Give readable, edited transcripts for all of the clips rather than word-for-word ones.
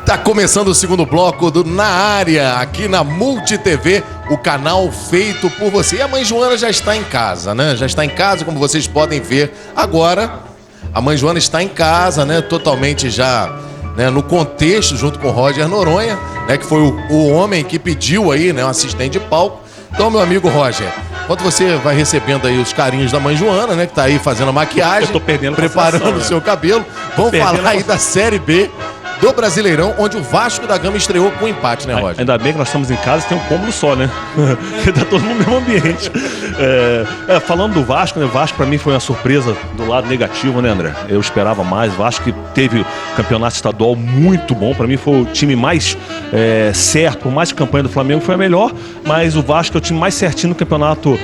Tá começando o segundo bloco do Na Área, aqui na Multi TV, o canal feito por você. E a mãe Joana já está em casa, né? Já está em casa, como vocês podem ver agora. A mãe Joana está em casa, né? Totalmente já, né, no contexto, junto com o Roger Noronha, né? Que foi o homem que pediu aí, né? Um assistente de palco. Então, meu amigo Roger, enquanto você vai recebendo aí os carinhos da mãe Joana, né? Que tá aí fazendo a maquiagem, preparando o seu cabelo. Vamos falar aí da Série B do Brasileirão, onde o Vasco da Gama estreou com empate, né, Roger? Ainda bem que nós estamos em casa e tem um cômodo só, né? Porque tá todo no mesmo ambiente. Falando do Vasco, né? O Vasco pra mim foi uma surpresa do lado negativo, né, André? Eu esperava mais. O Vasco que teve o campeonato estadual muito bom. Pra mim foi o time mais certo. Por mais que a campanha do Flamengo foi a melhor, mas o Vasco é o time mais certinho no campeonato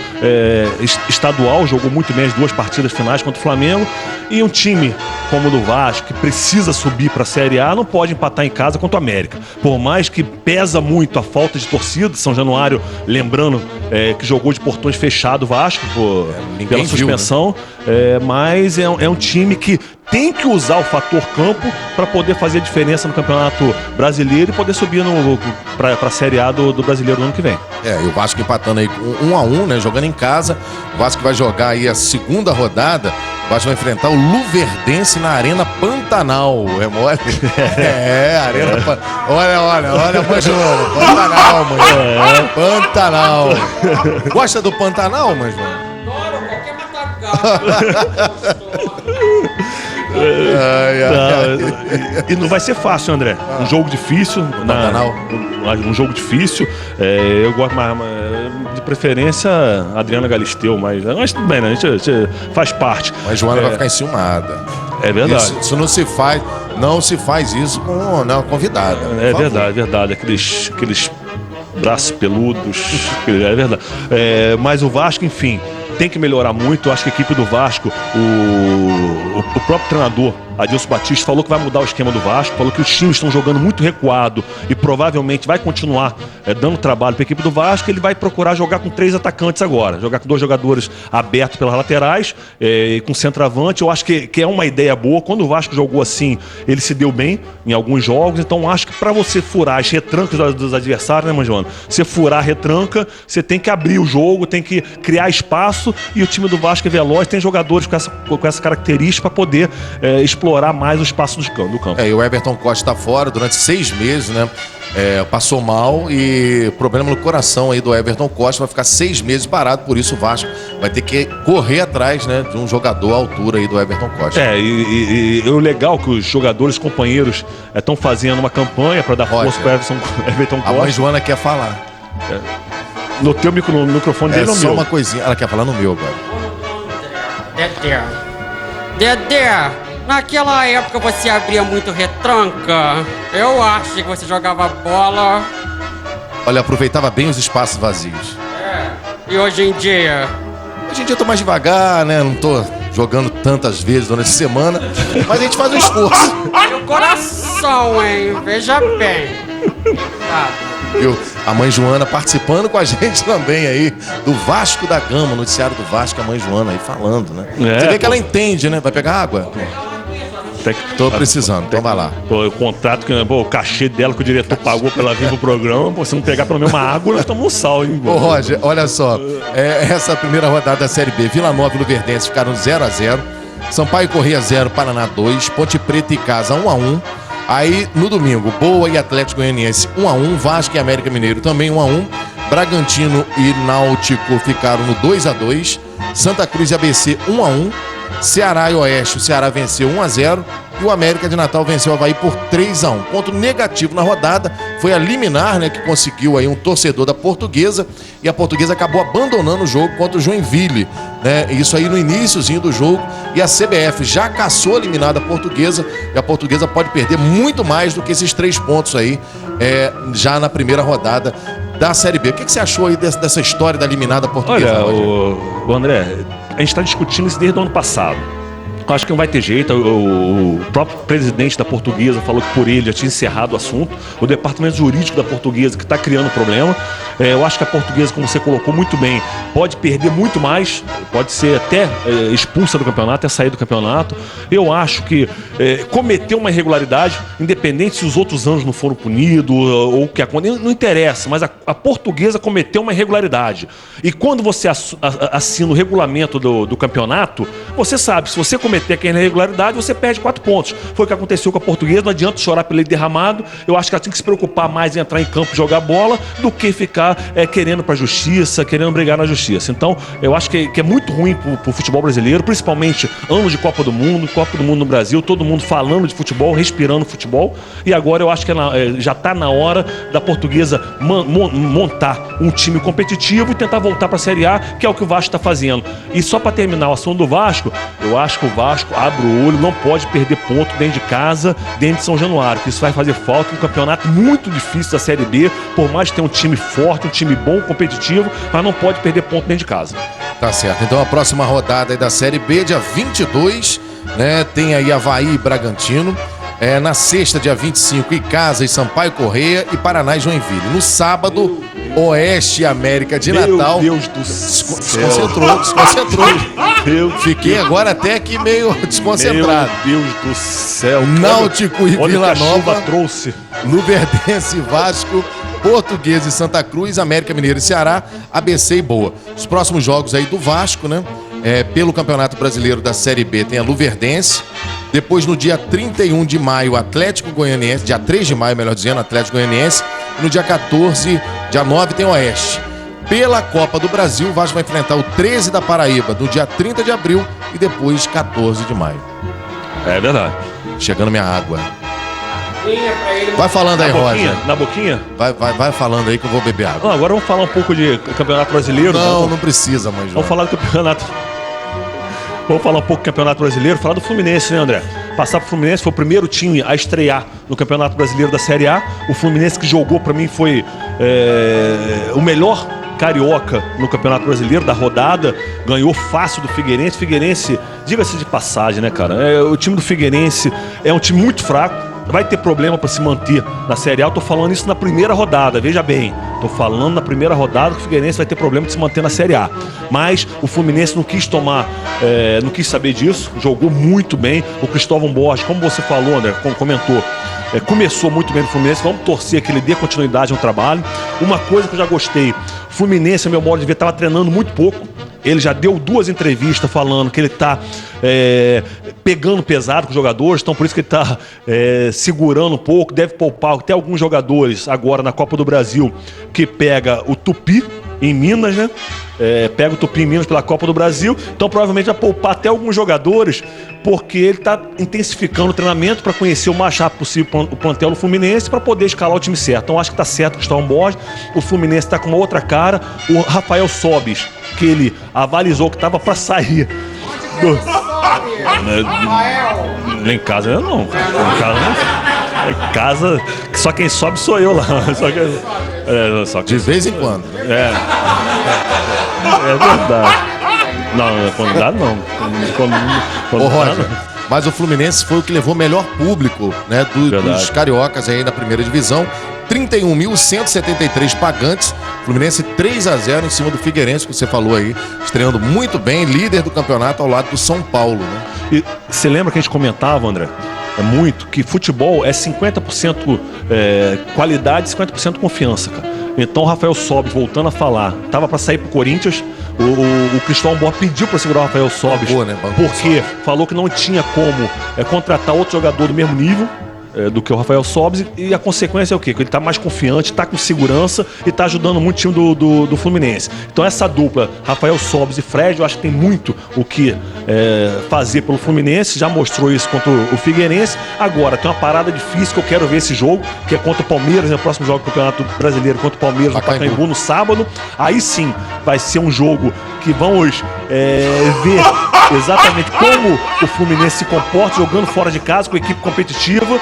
estadual. Jogou muito bem as duas partidas finais contra o Flamengo. E um time como o do Vasco, que precisa subir pra Série A, não pode empatar em casa contra o América. Por mais que pesa muito a falta de torcida, São Januário, lembrando que jogou de portões fechados o Vasco pela suspensão, viu, né? Mas é um time que tem que usar o fator campo para poder fazer a diferença no Campeonato Brasileiro e poder subir para a Série A do Brasileiro no ano que vem. E o Vasco empatando aí 1-1, né? Jogando em casa. O Vasco vai jogar aí a segunda rodada. O Vasco vai enfrentar o Luverdense na Arena Pantanal. É mole? Arena Pantanal. Olha, mãe Joana. Pantanal, mãe Joana. Pantanal. Gosta do Pantanal, mãe Joana? Adoro qualquer matagal. E não vai ser fácil, André. Um jogo difícil. Um jogo difícil. Eu gosto mais de preferência Adriana Galisteu, mas tudo bem, né? A gente faz parte. Mas Joana vai ficar enciumada. É verdade. Isso não se faz isso com uma convidada. É verdade. Aqueles braços peludos. É verdade. Mas o Vasco, enfim, tem que melhorar muito. Eu acho que a equipe do Vasco, o próprio treinador, Adilson Batista, falou que vai mudar o esquema do Vasco, falou que os times estão jogando muito recuado e provavelmente vai continuar dando trabalho para a equipe do Vasco. Ele vai procurar jogar com 3 atacantes agora, jogar com 2 jogadores abertos pelas laterais e com centroavante. Eu acho que é uma ideia boa. Quando o Vasco jogou assim, ele se deu bem em alguns jogos. Então acho que para você furar as retrancas dos adversários, né, Manjoana? Você furar a retranca, você tem que abrir o jogo, tem que criar espaço, e o time do Vasco é veloz, tem jogadores com essa característica para poder explorar mais o espaço do campo. E o Everton Costa está fora durante 6 meses, né? Passou mal e problema no coração aí do Everton Costa, vai ficar 6 meses parado, por isso o Vasco vai ter que correr atrás, né, de um jogador à altura aí do Everton Costa. E o legal que os jogadores, companheiros estão fazendo uma campanha para dar força para Everton Costa. A mãe Joana quer falar. No teu microfone dele, no meu. Só uma coisinha, ela quer falar no meu agora. Dedé, naquela época você abria muito retranca. Eu acho que você jogava bola. Olha, aproveitava bem os espaços vazios. E hoje em dia? Hoje em dia eu tô mais devagar, né? Não tô jogando tantas vezes durante a semana, mas a gente faz um esforço. Olha o coração, hein? Veja bem. Viu? A mãe Joana participando com a gente também aí do Vasco da Gama, noticiário do Vasco, a mãe Joana aí falando, né? Você vê que ela entende, né? Vai pegar água? Tô precisando, então vai lá. O contrato, o cachê dela que o diretor pagou pra ela vir pro programa, se não pegar pelo menos uma água, nós tomamos um sal, hein? Ô, Roger, olha só, essa primeira rodada da Série B, Vila Nova e Luverdense ficaram 0-0, Sampaio Corrêa 0, Paraná 2, Ponte Preta e Casa 1-1. Aí, no domingo, Boa e Atlético Goianiense 1-1, Vasco e América Mineiro também 1-1, Bragantino e Náutico ficaram no 2-2, Santa Cruz e ABC 1-1, Ceará e Oeste, o Ceará venceu 1-0 e o América de Natal venceu o Avaí por 3-1. Ponto negativo na rodada foi a liminar, né, que conseguiu aí um torcedor da Portuguesa, e a Portuguesa acabou abandonando o jogo contra o Joinville, né? Isso aí no iniciozinho do jogo, e a CBF já caçou a eliminada Portuguesa, e a Portuguesa pode perder muito mais do que esses 3 pontos aí já na primeira rodada da Série B. O que você achou aí dessa história da eliminada Portuguesa? Olha, o André, a gente está discutindo isso desde o ano passado. Acho que não vai ter jeito. O próprio presidente da Portuguesa falou que por ele já tinha encerrado o assunto. O departamento jurídico da Portuguesa que está criando problema. Eu acho que a Portuguesa, como você colocou muito bem, pode perder muito mais, pode ser até expulsa do campeonato, até sair do campeonato. Eu acho que cometeu uma irregularidade, independente se os outros anos não foram punidos ou o que aconteceu, não interessa, mas a Portuguesa cometeu uma irregularidade. E quando você assina o regulamento do campeonato, você sabe, se você cometer aquela irregularidade, você perde 4 pontos. Foi o que aconteceu com a Portuguesa, não adianta chorar pelo leite derramado. Eu acho que ela tem que se preocupar mais em entrar em campo e jogar bola do que ficar querendo para a justiça, querendo brigar na justiça. Então, eu acho que é muito ruim pro futebol brasileiro, principalmente anos de Copa do Mundo no Brasil, todo mundo falando de futebol, respirando futebol, e agora eu acho que já está na hora da Portuguesa montar um time competitivo e tentar voltar para a Série A, que é o que o Vasco está fazendo. E só para terminar o assunto do Vasco, eu acho que o Vasco abre o olho, não pode perder ponto dentro de casa, dentro de São Januário, que isso vai fazer falta, um campeonato muito difícil da Série B, por mais que tenha um time forte, um time bom, competitivo, mas não pode perder ponto dentro de casa. Tá certo, então a próxima rodada aí da Série B, dia 22, né, tem aí Avaí e Bragantino. Na sexta, dia 25, Icasa e Sampaio Corrêa e Paraná e Joinville. No sábado, Oeste e América de Natal. Meu Deus do céu. Desconcentrou. Fiquei agora até aqui meio desconcentrado. Meu Deus do céu. Náutico e Vila Nova. Trouxe. Luverdense e Vasco. Portuguesa e Santa Cruz, América Mineiro e Ceará, ABC e Boa. Os próximos jogos aí do Vasco, né? Pelo Campeonato Brasileiro da Série B tem a Luverdense. Depois, no dia 31 de maio, Atlético Goianiense. Dia 3 de maio, melhor dizendo, Atlético Goianiense. E no dia 14, dia 9, tem Oeste. Pela Copa do Brasil, o Vasco vai enfrentar o 13 da Paraíba no dia 30 de abril e depois 14 de maio. É verdade. Chegando minha água. Vai falando aí, Roger. Na boquinha? Vai falando aí que eu vou beber água. Não, agora vamos falar um pouco de Campeonato Brasileiro. Não precisa, mas vamos falar do campeonato. Vamos falar um pouco do Campeonato Brasileiro, falar do Fluminense, né, André? Passar pro Fluminense, foi o primeiro time a estrear no Campeonato Brasileiro da Série A. O Fluminense que jogou, pra mim, foi o melhor carioca no Campeonato Brasileiro da rodada, ganhou fácil do Figueirense. Figueirense, diga-se de passagem, né, cara? O time do Figueirense é um time muito fraco. Vai ter problema para se manter na Série A. Eu tô falando isso na primeira rodada, veja bem. Tô falando na primeira rodada que o Figueirense vai ter problema de se manter na Série A. Mas o Fluminense não quis não quis saber disso, jogou muito bem. O Cristóvão Borges, como você falou, André, comentou, começou muito bem no Fluminense. Vamos torcer que ele dê continuidade ao trabalho. Uma coisa que eu já gostei, o Fluminense, a meu modo de ver, estava treinando muito pouco. Ele já deu 2 entrevistas falando que ele está pegando pesado com os jogadores, então por isso que ele está segurando um pouco, deve poupar até alguns jogadores agora na Copa do Brasil, que pega o Tupi em Minas, né? Pega o Tupi em Minas pela Copa do Brasil, então provavelmente vai poupar até alguns jogadores, porque ele está intensificando o treinamento para conhecer o mais rápido possível o plantel do Fluminense para poder escalar o time certo. Então acho que está certo o Cristóvão Borges, o Fluminense está com uma outra cara, o Rafael Sobis, que ele avalizou que estava para sair em casa não. Em casa, só quem sobe sou eu lá. De vez em quando. É verdade. Não, quando dá não. Ô, Roger, mas o Fluminense foi o que levou o melhor público, né, dos cariocas aí na primeira divisão. 31.173 pagantes. Fluminense 3-0 em cima do Figueirense, que você falou aí, estreando muito bem, líder do campeonato ao lado do São Paulo, né? E você lembra que a gente comentava, André, muito, que futebol é 50% qualidade e 50% confiança, cara. Então o Rafael Sobis, voltando a falar, tava para sair pro Corinthians, o Cristóvão Borges pediu para segurar o Rafael Sobis, porque falou que não tinha como contratar outro jogador do mesmo nível do que o Rafael Sobis, e a consequência é o quê? Que ele tá mais confiante, tá com segurança e tá ajudando muito o time do Fluminense. Então essa dupla, Rafael Sobis e Fred, eu acho que tem muito o que fazer pelo Fluminense, já mostrou isso contra o Figueirense. Agora, tem uma parada difícil que eu quero ver esse jogo, que é contra o Palmeiras, né? O próximo jogo do Campeonato Brasileiro contra o Palmeiras no Pacaembu no sábado. Aí sim, vai ser um jogo que vamos ver exatamente como o Fluminense se comporta jogando fora de casa com a equipe competitiva.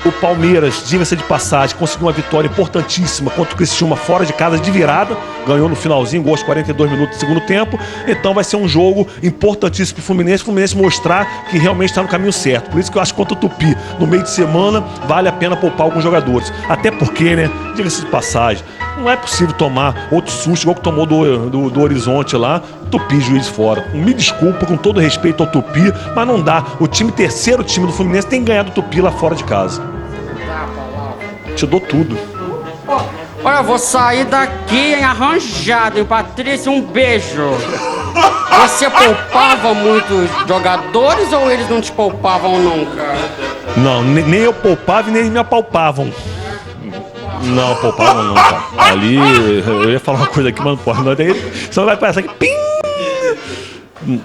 O Palmeiras, diga-se de passagem, conseguiu uma vitória importantíssima contra o Criciúma fora de casa de virada. Ganhou no finalzinho, gol aos 42 minutos do segundo tempo. Então vai ser um jogo importantíssimo para o Fluminense mostrar que realmente está no caminho certo. Por isso que eu acho que contra o Tupi, no meio de semana, vale a pena poupar alguns jogadores. Até porque, né, diga-se de passagem, não é possível tomar outro susto igual que tomou do Horizonte lá, Tupi, Juiz fora. Me desculpa, com todo respeito ao Tupi, mas não dá. O terceiro time do Fluminense tem ganhado o Tupi lá fora de casa. Te dou tudo. Olha, eu vou sair daqui arranjado, hein, Patrícia? Um beijo. Você poupava muitos jogadores ou eles não te poupavam nunca? Não, nem eu poupava e nem eles me apalpavam. Não, poupavam não, cara. Ali, eu ia falar uma coisa aqui, mas não pode. Senão vai passar aqui. Pim!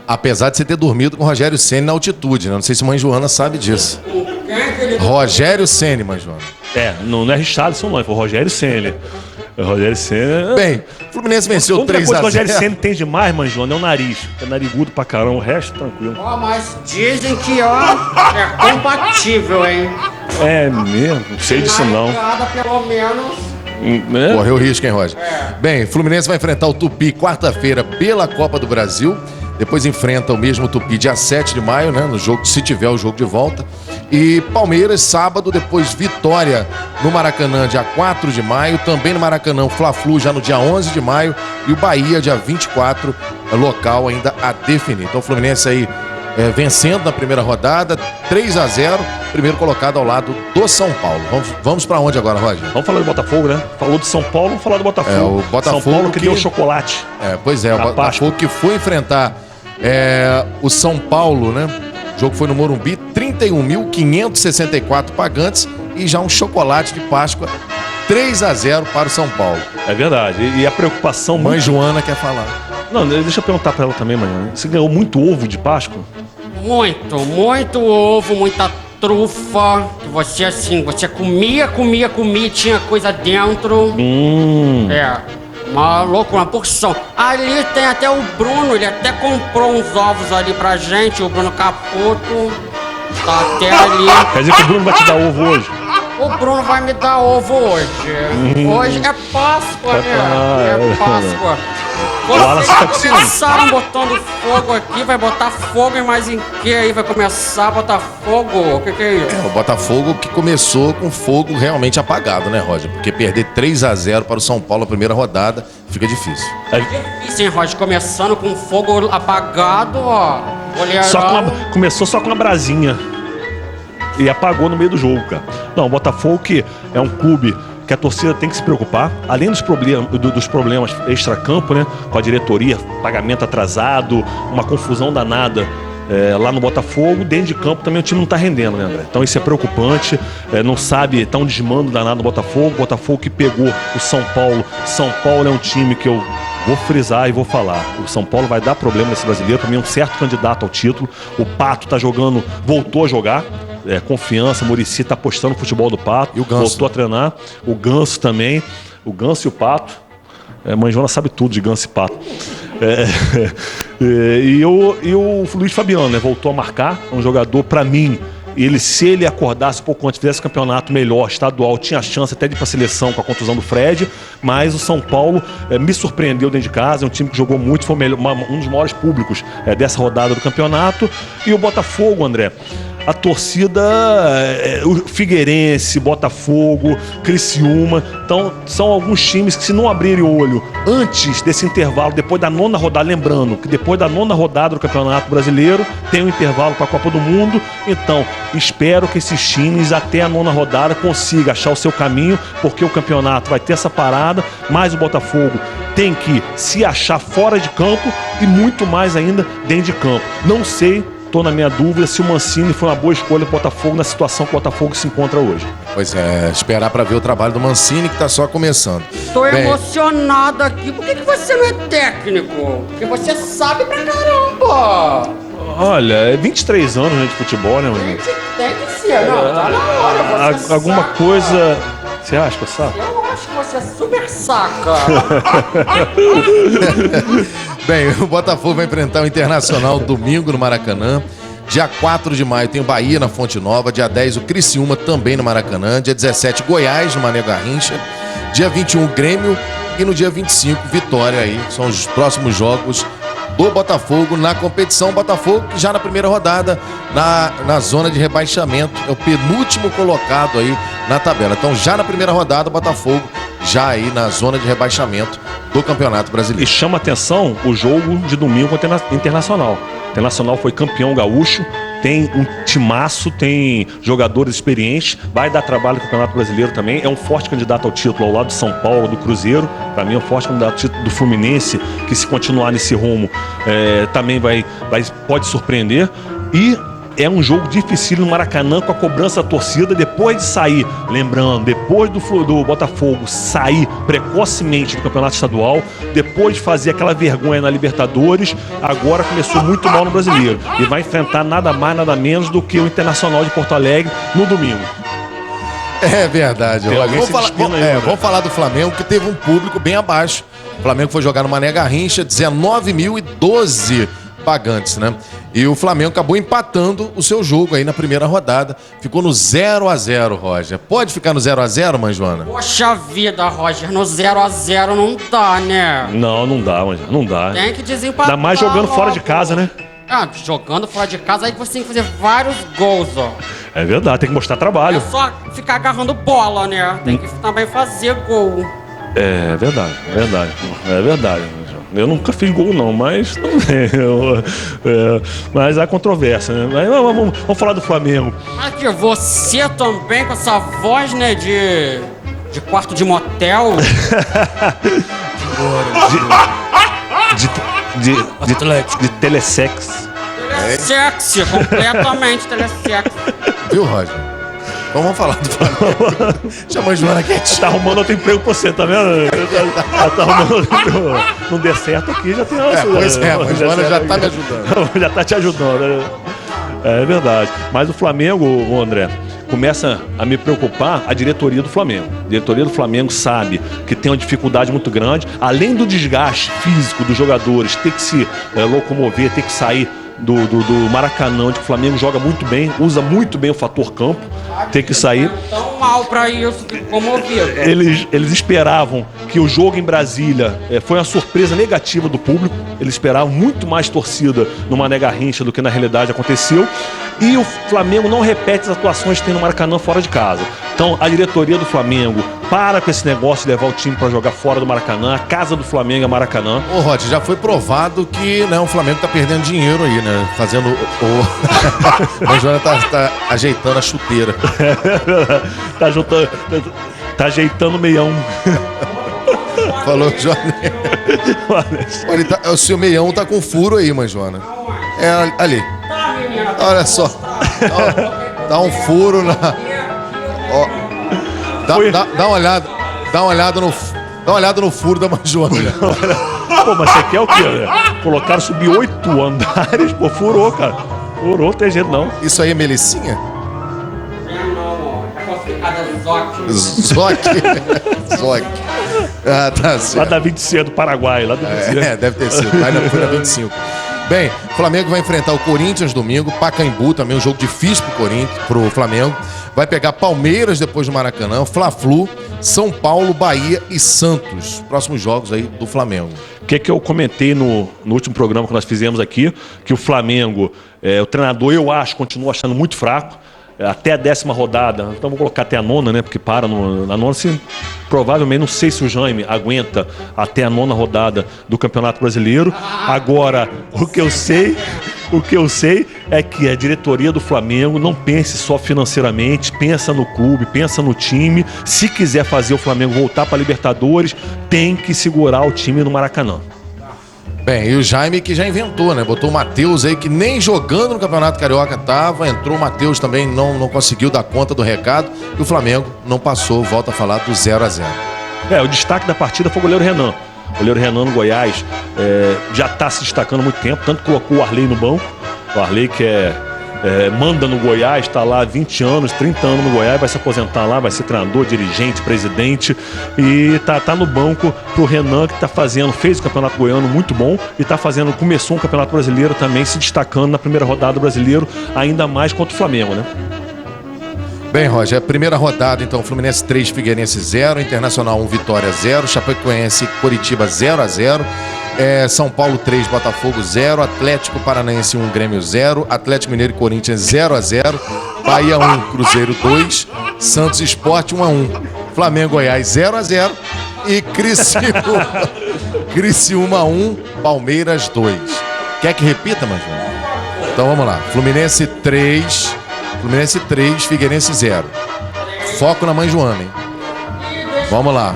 Apesar de você ter dormido com o Rogério Ceni na altitude, né? Não sei se mãe Joana sabe disso. Rogério Ceni, mãe Joana. Não é Richarlison não, foi o Rogério Ceni. Rogério Ceni... Bem, o Fluminense venceu 3-0. A única coisa que o Rogério Ceni tem demais, mãe Joana, é o nariz. É narigudo pra caramba, o resto tranquilo. Mas dizem que, é compatível, hein? É mesmo? Não sei disso não. Pelo menos... Correu risco, hein, Roger? Bem, o Fluminense vai enfrentar o Tupi quarta-feira pela Copa do Brasil. Depois enfrenta o mesmo Tupi dia 7 de maio, né? No jogo, se tiver o jogo de volta. E Palmeiras, sábado, depois Vitória no Maracanã, dia 4 de maio. Também no Maracanã, o Fla-Flu já no dia 11 de maio. E o Bahia, dia 24, local ainda a definir. Então o Fluminense aí vencendo na primeira rodada, 3-0, primeiro colocado ao lado do São Paulo. Vamos pra onde agora, Roger? Vamos falar do Botafogo, né? Falou de São Paulo, vamos falar do Botafogo. O Botafogo São Paulo que deu chocolate. Pois é, o Botafogo que foi enfrentar o São Paulo, né? O jogo foi no Morumbi, 31.564 pagantes e já um chocolate de Páscoa, 3-0 para o São Paulo. É verdade. E a preocupação... Mãe Joana quer falar. Não, deixa eu perguntar pra ela também, mãe. Você ganhou muito ovo de Páscoa? Muito ovo, muita trufa. Você comia, tinha coisa dentro. Uma loucura, uma porção. Ali tem até o Bruno, ele até comprou uns ovos ali pra gente, o Bruno Caputo. Tá até ali. Quer dizer que o Bruno vai te dar ovo hoje? O Bruno vai me dar ovo hoje. Hoje é Páscoa, né? É Páscoa. Vocês começaram botando fogo aqui, vai botar fogo em mais em que aí? Vai começar a botar fogo? O que é isso? O Botafogo que começou com fogo realmente apagado, né, Roger? Porque perder 3-0 para o São Paulo na primeira rodada fica difícil. É difícil, hein, Roger? Começando com fogo apagado, Começou só com uma brasinha. E apagou no meio do jogo, cara. Não, o Botafogo que é um clube que a torcida tem que se preocupar, além dos problemas extracampo, né? Com a diretoria, pagamento atrasado, uma confusão danada lá no Botafogo, dentro de campo também o time não tá rendendo, né, André? Então isso é preocupante, não sabe, tá um desmando danado no Botafogo, o Botafogo que pegou o São Paulo. São Paulo é um time que eu vou frisar e vou falar. O São Paulo vai dar problema nesse brasileiro, para mim é um certo candidato ao título. O Pato tá jogando, voltou a jogar. Confiança, Muricy tá apostando no futebol do Pato. E o Ganso. Voltou a treinar. O Ganso também. O Ganso e o Pato. Mãe Joana sabe tudo de Ganso e Pato. E o Luiz Fabiano, né? Voltou a marcar. É um jogador, para mim, se ele acordasse um pouco antes, fizesse campeonato melhor, estadual, tinha chance até de ir pra seleção com a contusão do Fred, mas o São Paulo me surpreendeu dentro de casa, é um time que jogou muito, foi um dos maiores públicos dessa rodada do campeonato. E o Botafogo, André, a torcida, o Figueirense, Botafogo, Criciúma, então são alguns times que, se não abrirem o olho antes desse intervalo, depois da 9ª rodada, lembrando que depois da 9ª rodada do Campeonato Brasileiro tem um intervalo para a Copa do Mundo, então espero que esses times até a 9ª rodada consigam achar o seu caminho, porque o campeonato vai ter essa parada, mas o Botafogo tem que se achar fora de campo e muito mais ainda dentro de campo. Não sei, estou na minha dúvida se o Mancini foi uma boa escolha para o Botafogo na situação que o Botafogo se encontra hoje. Pois é, esperar para ver o trabalho do Mancini, que está só começando. Estou emocionado aqui. Por que você não é técnico? Porque você sabe pra caramba. Olha, 23 anos, né, de futebol, né, mano? Tem que ser, não, tá na hora. Você alguma saca. Coisa... Você acha que eu saco? Eu acho que você é super saca. Bem, o Botafogo vai enfrentar o Internacional domingo no Maracanã. Dia 4 de maio tem o Bahia na Fonte Nova. Dia 10 o Criciúma também no Maracanã. Dia 17 Goiás no Mané Garrincha. Dia 21 Grêmio. E no dia 25 Vitória aí. São os próximos jogos do Botafogo na competição. Botafogo que já na primeira rodada na zona de rebaixamento. É o penúltimo colocado aí na tabela. Então já na primeira rodada o Botafogo já aí na zona de rebaixamento do Campeonato Brasileiro. E chama atenção o jogo de domingo contra o Internacional. O Internacional foi campeão gaúcho, tem um timaço, tem jogadores experientes, vai dar trabalho no Campeonato Brasileiro também. É um forte candidato ao título ao lado do São Paulo, do Cruzeiro. Para mim é um forte candidato ao título do Fluminense, que se continuar nesse rumo também pode surpreender. E é um jogo difícil no Maracanã, com a cobrança da torcida, depois de sair, lembrando, depois do Botafogo sair precocemente do Campeonato Estadual, depois de fazer aquela vergonha na Libertadores, agora começou muito mal no Brasileiro. E vai enfrentar nada mais, nada menos do que o Internacional de Porto Alegre no domingo. É verdade. Vamos falar do Flamengo, que teve um público bem abaixo. O Flamengo foi jogar no Mané Garrincha, 19.012 pagantes, né? E o Flamengo acabou empatando o seu jogo aí na primeira rodada. Ficou no 0-0, Roger. Pode ficar no 0-0, Manjoana? Poxa vida, Roger, no 0-0 não dá, né? Não dá, Manjoana, não dá. Tem que desempatar. Ainda mais jogando fora de casa, né? Jogando fora de casa, aí você tem que fazer vários gols, ó. É verdade, tem que mostrar trabalho. Não é só ficar agarrando bola, né? Tem que também fazer gol. É verdade. Eu nunca fiz gol não, mas mas há controvérsia, né? Mas vamos falar do Flamengo. Aqui, você também com essa voz, né, de quarto de motel. de telesex. Telesex, completamente telesex. Viu, Roger? Então vamos falar do Flamengo. Chama a Joana quietinha. Tá arrumando outro emprego pra você, tá vendo? Tá arrumando outro emprego. Não der certo aqui, já tem pois é, mas a Joana já tá me ajudando. Já tá te ajudando. É verdade. Mas o Flamengo, André, começa a me preocupar a diretoria do Flamengo. A diretoria do Flamengo sabe que tem uma dificuldade muito grande. Além do desgaste físico dos jogadores, ter que se locomover, ter que sair do Maracanã, onde o Flamengo joga muito bem, usa muito bem o fator campo, tem que sair. Tão mal pra isso, que comovido. Eles esperavam que o jogo em Brasília foi uma surpresa negativa do público. Eles esperavam muito mais torcida no Mané Garrincha do que na realidade aconteceu. E o Flamengo não repete as atuações que tem no Maracanã fora de casa. Então a diretoria do Flamengo para com esse negócio de levar o time para jogar fora do Maracanã. A casa do Flamengo é Maracanã. Ô, Rod, já foi provado que, né, o Flamengo tá perdendo dinheiro aí, né? Fazendo a Joana tá ajeitando a chuteira. Tá ajeitando o meião. Falou, Joana. O seu meião tá com furo aí, Manjoana. É ali. Olha só. Dá um furo na. Ó, dá uma olhada. Dá uma olhada no furo da Manjoana. Pô, mas você quer o quê? Colocaram subir 8 andares, pô, furou, cara. Furou, não tem jeito não. Isso aí é Melicinha? Não, é classificada Zoc. Zoc. Ah, tá certo. Lá da 25 do Paraguai, lá do 25. Deve ter sido. Lá foi na 25. Bem, o Flamengo vai enfrentar o Corinthians domingo, Pacaembu também, um jogo difícil pro Flamengo. Vai pegar Palmeiras depois do Maracanã, Fla-Flu, São Paulo, Bahia e Santos. Próximos jogos aí do Flamengo. O que eu comentei no último programa que nós fizemos aqui, que o Flamengo, o treinador, eu acho, continua achando muito fraco. Até a 10ª rodada, então vou colocar até a 9ª, né? Porque para na 9ª, assim, provavelmente, não sei se o Jaime aguenta até a 9ª rodada do Campeonato Brasileiro. Agora, o que eu sei é que a diretoria do Flamengo não pense só financeiramente, pensa no clube, pensa no time. Se quiser fazer o Flamengo voltar para a Libertadores, tem que segurar o time no Maracanã. Bem, e o Jaime que já inventou, né? Botou o Matheus aí, que nem jogando no Campeonato Carioca tava. Entrou o Matheus também, não conseguiu dar conta do recado. E o Flamengo não passou, volta a falar do 0-0. O destaque da partida foi o goleiro Renan. O goleiro Renan no Goiás já está se destacando há muito tempo. Tanto que colocou o Arley no banco. O Arley que é manda no Goiás, está lá há 20 anos, 30 anos no Goiás, vai se aposentar lá, vai ser treinador, dirigente, presidente, e tá no banco pro Renan, que fez o Campeonato Goiano muito bom e começou um Campeonato Brasileiro também, se destacando na primeira rodada do Brasileiro, ainda mais contra o Flamengo, né? Bem, Roger, a primeira rodada, então, Fluminense 3, Figueirense 0, Internacional 1, Vitória 0, Chapecoense, Coritiba 0-0, São Paulo 3, Botafogo 0, Atlético Paranaense 1, Grêmio 0, Atlético Mineiro e Corinthians 0-0, Bahia 1, Cruzeiro 2, Santos Sport 1-1, Flamengo Goiás 0-0 e Criciúma 1, Palmeiras 2. Quer que repita, Manjão? Então vamos lá, Fluminense 3, Figueirense 0. Foco na Mãe Joana, hein? Vamos lá.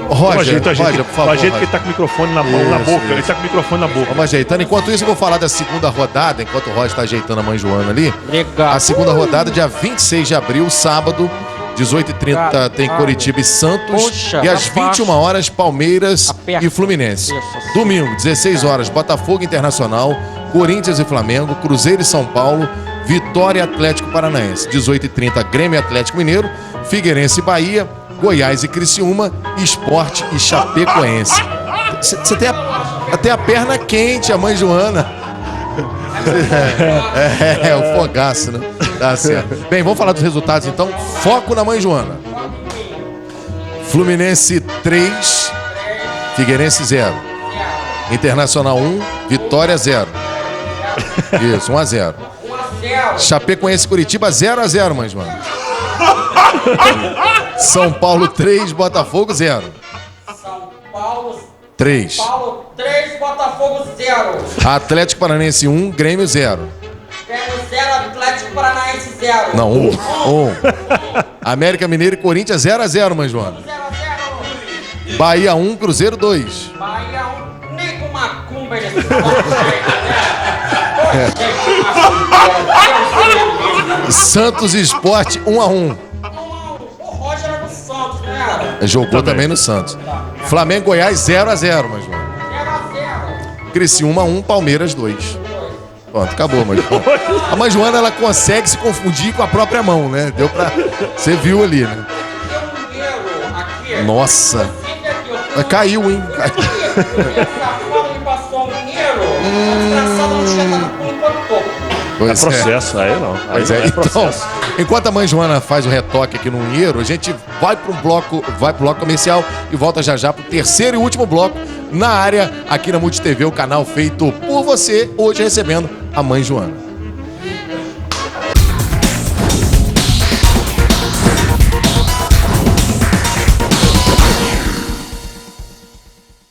Roger, por favor. Ajeita que ele tá com o microfone na mão, na boca. Ele tá com o microfone na boca. Vamos ajeitando. Enquanto isso, eu vou falar da segunda rodada, enquanto o Roger tá ajeitando a Mãe Joana ali. Legal. A segunda rodada, dia 26 de abril, sábado, 18h30, tem Coritiba e Santos. Poxa, e às 21 horas, Palmeiras Aperta. e Fluminense. Isso. Domingo, 16 horas, Botafogo Internacional, Corinthians e Flamengo, Cruzeiro e São Paulo, Vitória e Atlético Paranaense. 18h30, Grêmio e Atlético Mineiro, Figueirense e Bahia, Goiás e Criciúma, Sport e Chapecoense. Você tem até a perna quente, a Mãe Joana. O fogaço, né? Tá certo. Bem, vamos falar dos resultados então. Foco na Mãe Joana. Fluminense 3, Figueirense 0. Internacional 1, Vitória 0. Isso, 1-0. Chapecoense e Curitiba 0-0, Mãe Joana. São Paulo 3, Botafogo 0. São Paulo 3. Paulo 3, Botafogo 0. Atlético Paranaense 1, Grêmio 0. Grêmio 0, Atlético Paranaense 0. Não, 1. América Mineiro e Corinthians 0-0, Mãe Joana. 0-0. Bahia 1, Cruzeiro 2. Bahia 1, nem com macumba ele Santos e Sport 1-1. O Roger era do Santos, né? Jogou também no Santos. Flamengo Goiás 0-0, Mãe Joana. 0-0. Criciúma 1, Palmeiras 2. Pronto, acabou, Mãe Joana. A Mãe Joana, ela consegue se confundir com a própria mão, né? Deu pra... Você viu ali, né? Tem um dinheiro aqui. Nossa. Mas caiu, hein? Essa forma me passou um dinheiro. Engraçado, não tinha nada por enquanto. Pois Processo, aí não. Aí Pois não é. é processo. Então, enquanto a Mãe Joana faz o retoque aqui no Unheiro, a gente vai pro bloco comercial e volta já pro terceiro e último bloco na área aqui na Multi TV, o canal feito por você, hoje recebendo a Mãe Joana.